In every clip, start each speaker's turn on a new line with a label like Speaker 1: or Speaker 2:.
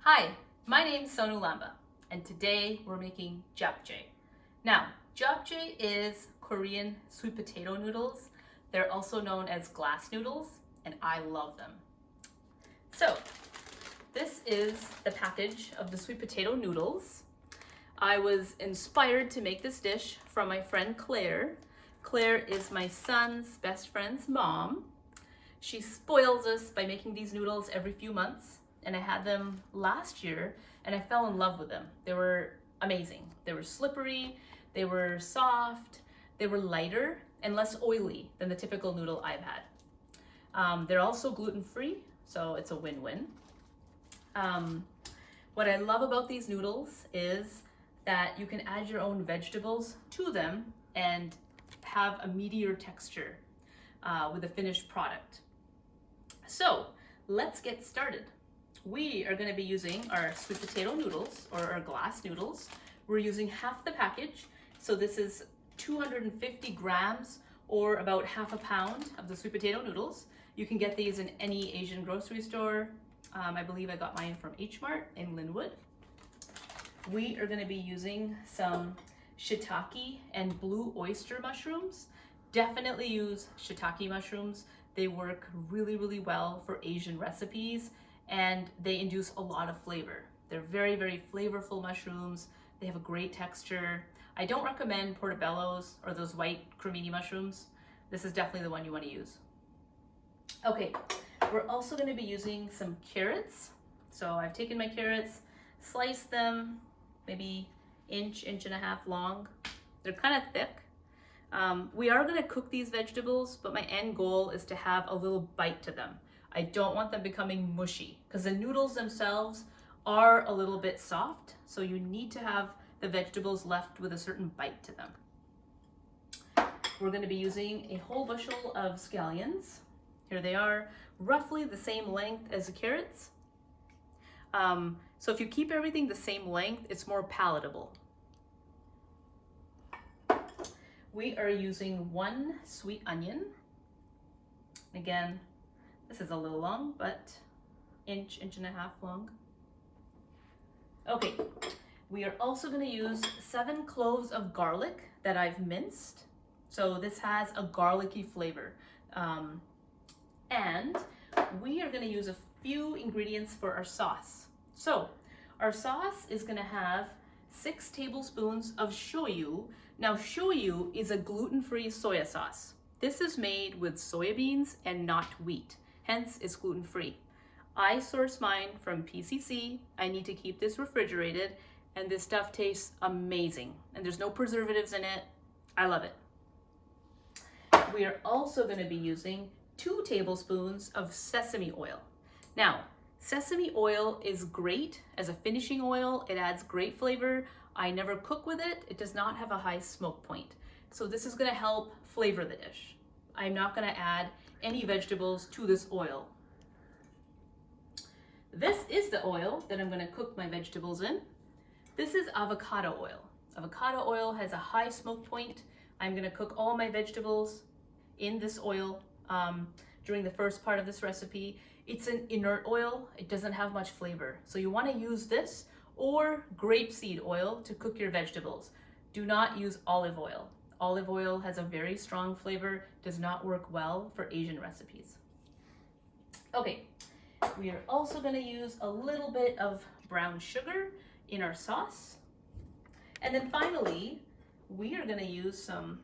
Speaker 1: Hi, my name's Sonu Lamba, and today we're making Japchae. Now, Japchae is Korean sweet potato noodles. They're also known as glass noodles, and I love them. So, this is the package of the sweet potato noodles. I was inspired to make this dish from my friend Claire. Claire is my son's best friend's mom. She spoils us by making these noodles every few months, and I had them last year and I fell in love with them. They were amazing. They were slippery, they were soft, they were lighter and less oily than the typical noodle I've had. They're also gluten-free, so it's a win-win. What I love about these noodles is that you can add your own vegetables to them and have a meatier texture with the finished product. So let's get started. We are going to be using our sweet potato noodles, or our glass noodles. We're using half the package, so this is 250 grams or about half a pound of the sweet potato noodles. You can get these in any Asian grocery store. I believe I got mine from H Mart in Linwood. We are going to be using some shiitake and blue oyster mushrooms. Definitely use shiitake mushrooms. They work really, really well for Asian recipes, and they induce a lot of flavor. They're very, very flavorful mushrooms. They have a great texture. I don't recommend portobellos or those white cremini mushrooms. This is definitely the one you want to use. Okay, we're also going to be using some carrots. So I've taken my carrots, sliced them maybe inch and a half long. They're kind of thick. We are going to cook these vegetables, but my end goal is to have a little bite to them. I don't want them becoming mushy because the noodles themselves are a little bit soft, so you need to have the vegetables left with a certain bite to them. We're going to be using a whole bushel of scallions. Here they are, roughly the same length as the carrots. So if you keep everything the same length, it's more palatable. We are using 1 sweet onion. Again, this is a little long, but inch and a half long. Okay, we are also going to use 7 cloves of garlic that I've minced. So this has a garlicky flavor. And we are going to use a few ingredients for our sauce. So our sauce is going to have 6 tablespoons of shoyu. Now, shoyu is a gluten-free soya sauce. This is made with soybeans and not wheat, hence it's gluten-free. I source mine from PCC. I need to keep this refrigerated, and this stuff tastes amazing. And there's no preservatives in it. I love it. We are also going to be using 2 tablespoons of sesame oil. Now, sesame oil is great as a finishing oil. It adds great flavor. I never cook with it. It does not have a high smoke point. So this is going to help flavor the dish. I'm not going to add any vegetables to this oil. This is the oil that I'm going to cook my vegetables in. This is avocado oil. Avocado oil has a high smoke point. I'm going to cook all my vegetables in this oil during the first part of this recipe. It's an inert oil. It doesn't have much flavor. So you want to use this or grapeseed oil to cook your vegetables. Do not use olive oil. Olive oil has a very strong flavor, does not work well for Asian recipes. Okay, we are also going to use a little bit of brown sugar in our sauce. And then finally, we are going to use some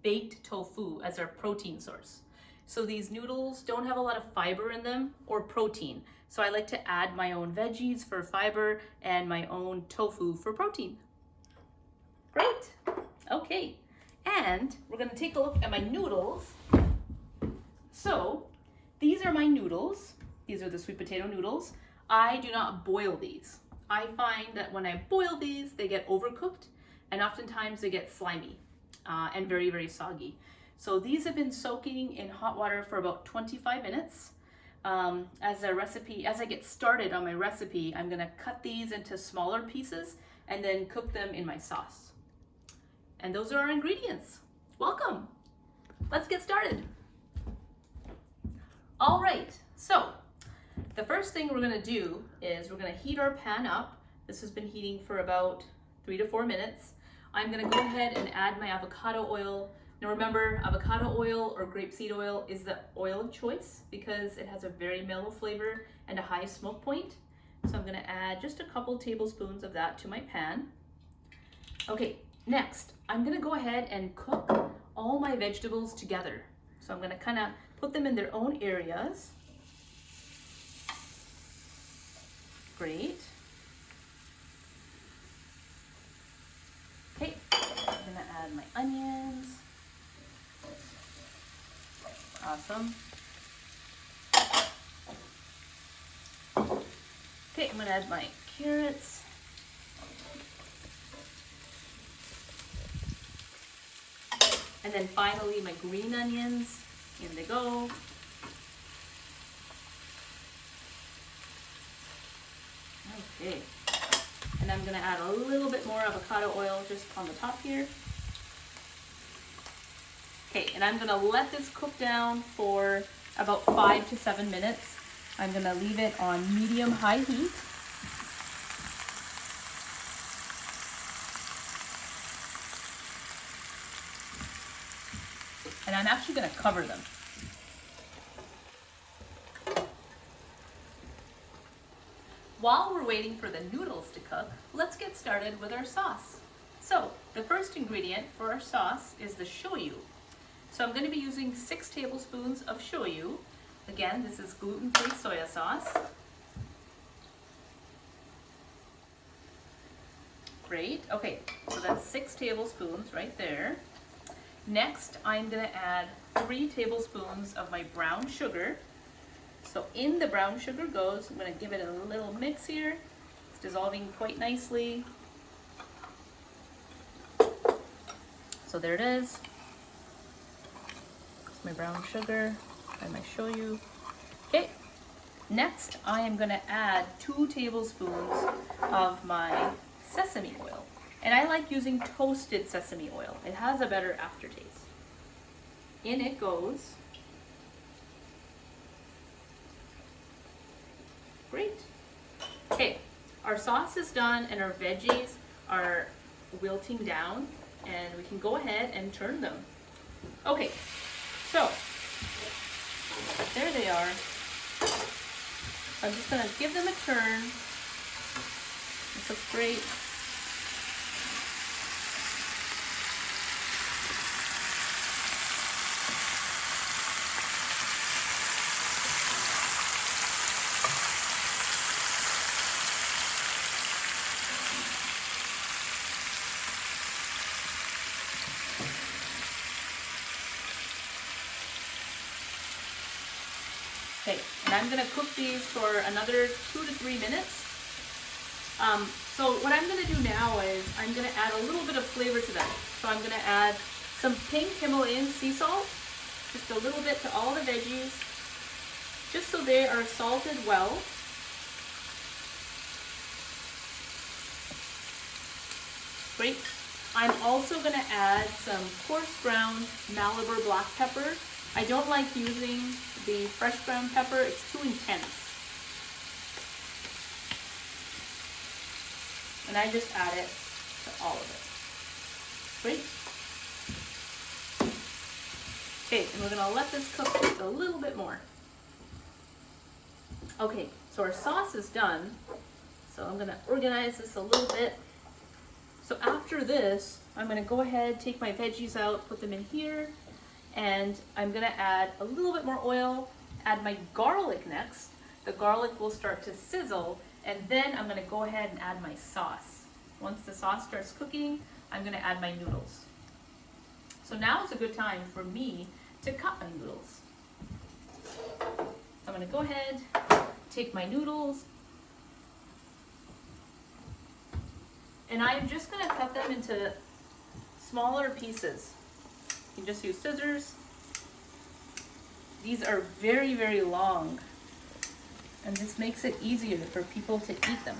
Speaker 1: baked tofu as our protein source. So these noodles don't have a lot of fiber in them or protein. So I like to add my own veggies for fiber and my own tofu for protein. Great. Okay. And we're going to take a look at my noodles. So these are my noodles. These are the sweet potato noodles. I do not boil these. I find that when I boil these, they get overcooked and oftentimes they get slimy and very, very soggy. So these have been soaking in hot water for about 25 minutes. As I get started on my recipe, I'm gonna cut these into smaller pieces and then cook them in my sauce. And those are our ingredients. Welcome. Let's get started. All right, so The first thing we're gonna do is we're gonna heat our pan up. This has been heating for about 3 to 4 minutes. I'm gonna go ahead and add my avocado oil. Now remember, avocado oil or grapeseed oil is the oil of choice because it has a very mellow flavor and a high smoke point. So I'm gonna add just a couple tablespoons of that to my pan. Okay, next, I'm gonna go ahead and cook all my vegetables together. So I'm gonna kind of put them in their own areas. Great. Okay, I'm gonna add my onions. Awesome. Okay, I'm gonna add my carrots. And then finally my green onions. In they go. Okay. And I'm gonna add a little bit more avocado oil just on the top here. Okay, and I'm gonna let this cook down for about 5 to 7 minutes. I'm gonna leave it on medium-high heat. And I'm actually gonna cover them. While we're waiting for the noodles to cook, let's get started with our sauce. So, the first ingredient for our sauce is the shoyu. So I'm gonna be using 6 tablespoons of shoyu. Again, this is gluten-free soya sauce. Great, okay, so that's 6 tablespoons right there. Next, I'm gonna add 3 tablespoons of my brown sugar. So in the brown sugar goes, I'm gonna give it a little mix here. It's dissolving quite nicely. So there it is. It's my brown sugar and my shoyu. Okay, next I am gonna add 2 tablespoons of my sesame oil. And I like using toasted sesame oil. It has a better aftertaste. In it goes. Great. Okay, our sauce is done and our veggies are wilting down and we can go ahead and turn them. Okay, so there they are. I'm just gonna give them a turn. This looks great. Okay, and I'm gonna cook these for another 2 to 3 minutes. So what I'm gonna do now is I'm gonna add a little bit of flavor to them. So I'm gonna add some pink Himalayan sea salt, just a little bit to all the veggies, just so they are salted well. Great. I'm also gonna add some coarse ground Malabar black pepper. I don't like using the fresh ground pepper, it's too intense. And I just add it to all of it. Great. Okay, and we're gonna let this cook just a little bit more. Okay, so our sauce is done. So I'm gonna organize this a little bit. So after this, I'm gonna go ahead, take my veggies out, put them in here, and I'm gonna add a little bit more oil, add my garlic next. The garlic will start to sizzle, and then I'm gonna go ahead and add my sauce. Once the sauce starts cooking, I'm gonna add my noodles. So now is a good time for me to cut my noodles. I'm gonna go ahead, take my noodles, and I'm just gonna cut them into smaller pieces. You can just use scissors. These are very, very long, and this makes it easier for people to eat them.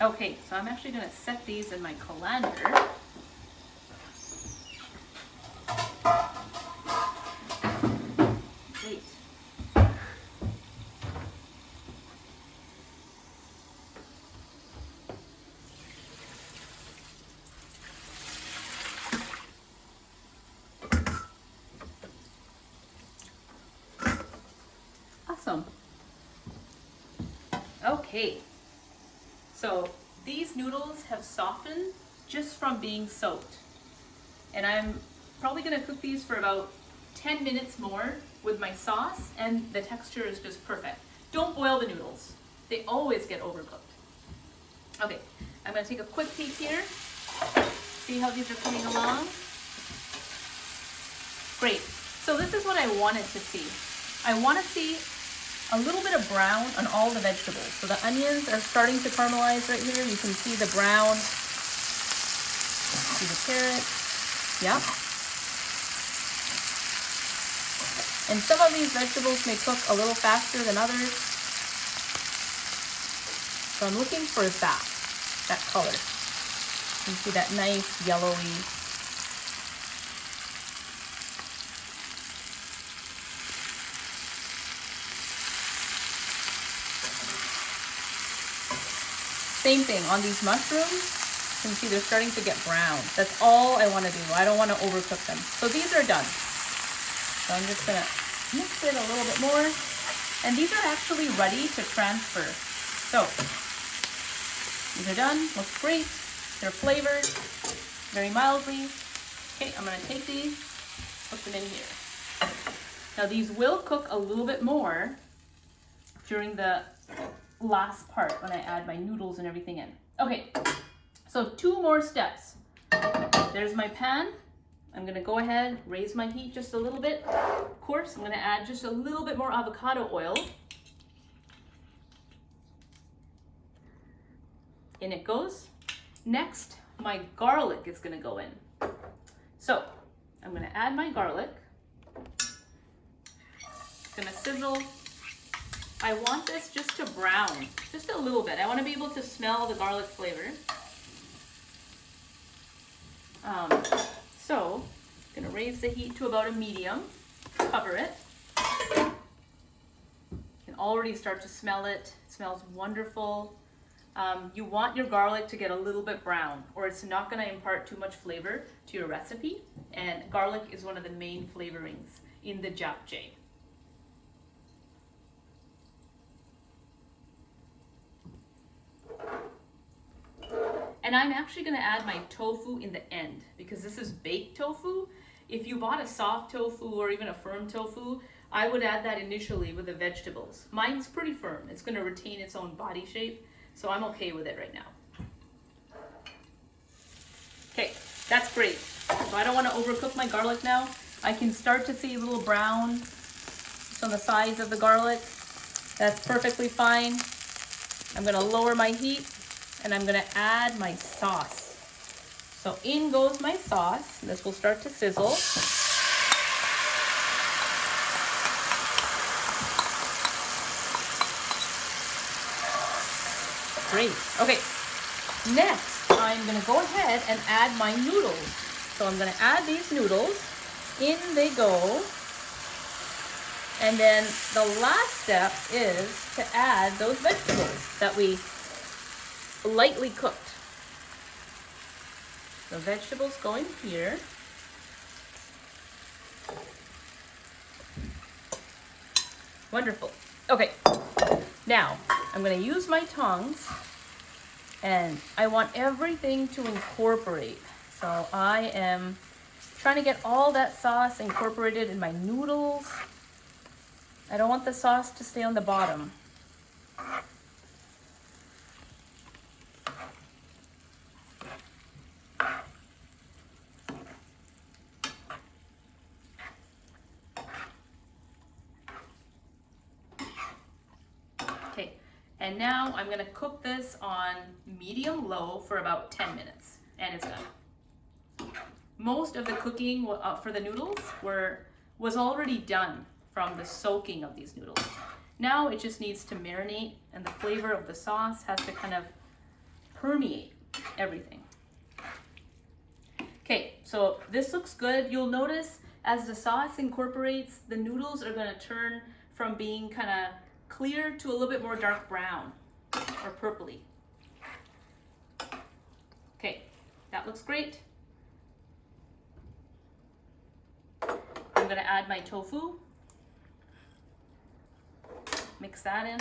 Speaker 1: Okay, so I'm actually gonna set these in my colander. Great. Awesome. Okay, so these noodles have softened just from being soaked. And I'm probably gonna cook these for about 10 minutes more with my sauce, and the texture is just perfect. Don't boil the noodles. They always get overcooked. Okay, I'm gonna take a quick peek here. See how these are coming along? Great. So this is what I wanted to see. I want to see a little bit of brown on all the vegetables. So the onions are starting to caramelize right here. You can see the brown. See the carrot. Yep. And some of these vegetables may cook a little faster than others. So I'm looking for that color. You can see that nice yellowy. Same thing on these mushrooms. You can see they're starting to get brown. That's all I want to do. I don't want to overcook them. So these are done. So I'm just gonna mix it a little bit more. And these are actually ready to transfer. So these are done. Looks great. They're flavored very mildly. Okay, I'm gonna take these, put them in here. Now these will cook a little bit more during the last part when I add my noodles and everything in. Okay, so 2 more steps. There's my pan. I'm gonna go ahead, raise my heat just a little bit. Of course, I'm gonna add just a little bit more avocado oil. In it goes. Next, my garlic is gonna go in. So, I'm gonna add my garlic. It's gonna sizzle. I want this just to brown, just a little bit. I want to be able to smell the garlic flavor. So, I'm gonna raise the heat to about a medium, cover it. You can already start to smell it. It smells wonderful. You want your garlic to get a little bit brown, or it's not gonna impart too much flavor to your recipe. And garlic is one of the main flavorings in the japchae. And I'm actually gonna add my tofu in the end because this is baked tofu. If you bought a soft tofu or even a firm tofu, I would add that initially with the vegetables. Mine's pretty firm. It's gonna retain its own body shape, so I'm okay with it right now. Okay, that's great. So I don't wanna overcook my garlic now. I can start to see a little brown on the sides of the garlic. That's perfectly fine. I'm gonna lower my heat. And I'm gonna add my sauce. So in goes my sauce. This will start to sizzle. Great. Okay. Next, I'm gonna go ahead and add my noodles. So I'm gonna add these noodles. In they go. And then the last step is to add those vegetables that we lightly cooked. The vegetables go in here. Wonderful. Okay, now I'm going to use my tongs and I want everything to incorporate. So I am trying to get all that sauce incorporated in my noodles. I don't want the sauce to stay on the bottom. Okay, and now I'm gonna cook this on medium-low for about 10 minutes, and it's done. Most of the cooking for the noodles was already done from the soaking of these noodles. Now it just needs to marinate, and the flavor of the sauce has to kind of permeate everything. Okay, so this looks good. You'll notice as the sauce incorporates, the noodles are gonna turn from being kind of clear to a little bit more dark brown or purpley. Okay, that looks great. I'm gonna add my tofu. Mix that in.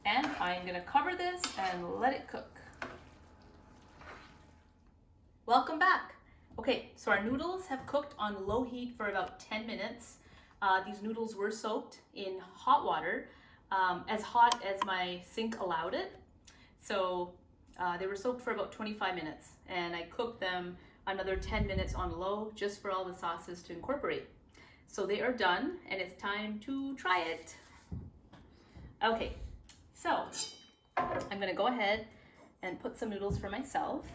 Speaker 1: And I'm gonna cover this and let it cook. Welcome back. Okay, so our noodles have cooked on low heat for about 10 minutes. These noodles were soaked in hot water, as hot as my sink allowed it. So they were soaked for about 25 minutes, and I cooked them another 10 minutes on low just for all the sauces to incorporate. So they are done, and it's time to try it. Okay, so I'm gonna go ahead and put some noodles for myself.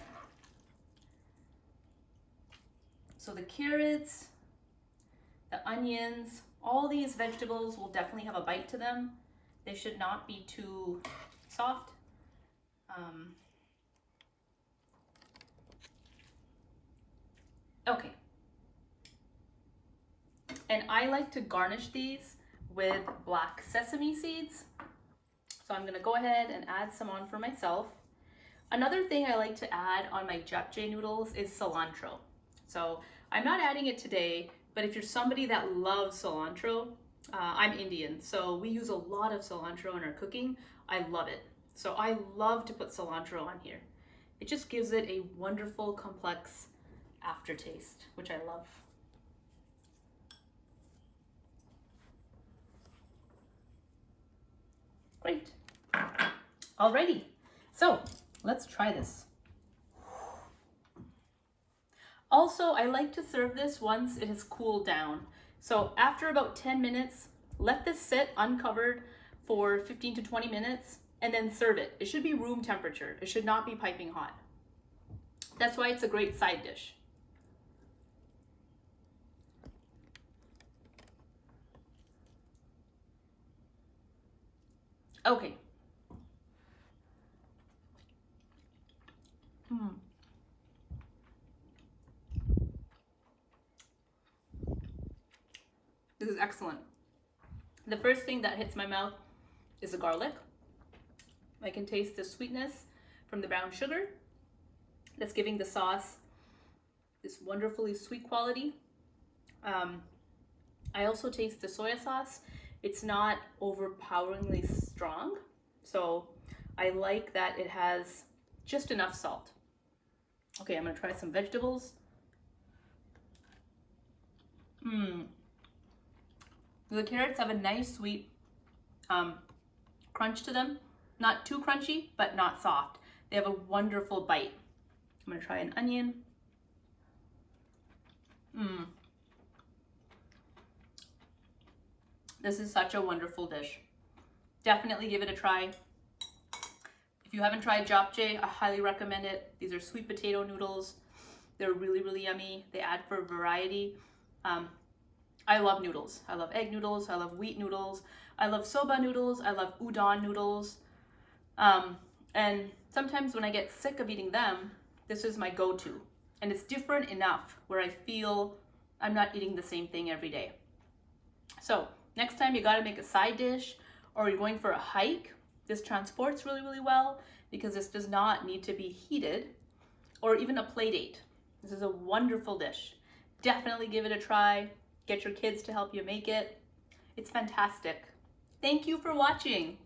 Speaker 1: So the carrots, the onions, all these vegetables will definitely have a bite to them. They should not be too soft. Okay. And I like to garnish these with black sesame seeds. So I'm gonna go ahead and add some on for myself. Another thing I like to add on my japchae noodles is cilantro. So I'm not adding it today, but if you're somebody that loves cilantro, I'm Indian, so we use a lot of cilantro in our cooking. I love it. So I love to put cilantro on here. It just gives it a wonderful, complex aftertaste, which I love. Great. Alrighty, so let's try this. Also, I like to serve this once it has cooled down. So after about 10 minutes, let this sit uncovered for 15 to 20 minutes and then serve it. It should be room temperature. It should not be piping hot. That's why it's a great side dish. Okay. This is excellent. The first thing that hits my mouth is the garlic. I can taste the sweetness from the brown sugar that's giving the sauce this wonderfully sweet quality. I also taste the soy sauce. It's not overpoweringly strong, so I like that it has just enough salt. Okay, I'm gonna try some vegetables. The carrots have a nice sweet crunch to them. Not too crunchy, but not soft. They have a wonderful bite. I'm gonna try an onion. This is such a wonderful dish. Definitely give it a try. If you haven't tried japchae, I highly recommend it. These are sweet potato noodles. They're really, really yummy. They add for variety. I love noodles. I love egg noodles. I love wheat noodles. I love soba noodles. I love udon noodles. And sometimes when I get sick of eating them, this is my go-to. And it's different enough where I feel I'm not eating the same thing every day. So next time you gotta make a side dish or you're going for a hike, this transports really, really well because this does not need to be heated or even a play date. This is a wonderful dish. Definitely give it a try. Get your kids to help you make it. It's fantastic. Thank you for watching.